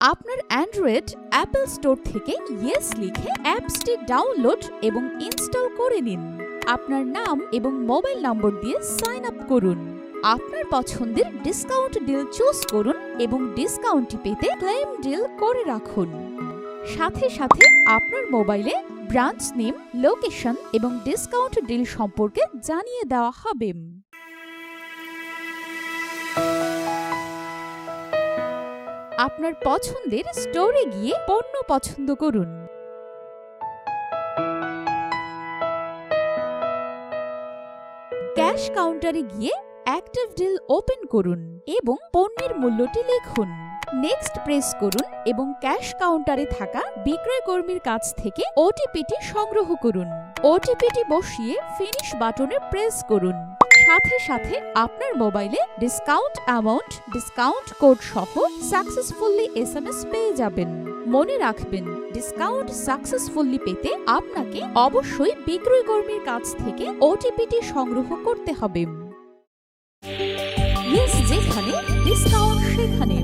আপনার Android Apple store থেকে yes লিখে অ্যাপসটি ডাউনলোড এবং ইনস্টল করে নিন। আপনার নাম এবং মোবাইল নম্বর দিয়ে সাইন আপ করুন। আপনার পছন্দের ডিসকাউন্ট ডিল চুজ করুন এবং ডিসকাউন্টটি পেতে ক্লেম ডিল করে রাখুন। সাথে সাথে আপনার মোবাইলে ব্রাঞ্চ নেম, লোকেশন এবং ডিসকাউন্ট ডিল সম্পর্কে জানিয়ে দেওয়া হবে। আপনার পছন্দের স্টোরে গিয়ে পণ্য পছন্দ করুন। ক্যাশ কাউন্টারে গিয়ে অ্যাক্টিভ ডিল ওপেন করুন এবং পণ্যের মূল্যটি লিখুন। নেক্সট প্রেস করুন এবং ক্যাশ কাউন্টারে থাকা বিক্রয় কর্মীর কাছ থেকে ওটিপিটি সংগ্রহ করুন। ওটিপিটি বসিয়ে ফিনিশ বাটনে প্রেস করুন। সাথে সাথে আপনার মোবাইলে ডিসকাউন্ট অ্যামাউন্ট, ডিসকাউন্ট কোড সহ সাকসেসফুলি এসএমএস পেয়ে যাবেন। মনে রাখবেন, ডিসকাউন্ট সাকসেসফুলি পেতে আপনাকে অবশ্যই বিক্রয় কর্মীর কাছ থেকে ওটিপিটি সংগ্রহ করতে হবে। ইয়েস যেখানে, ডিসকাউন্ট সেখানে।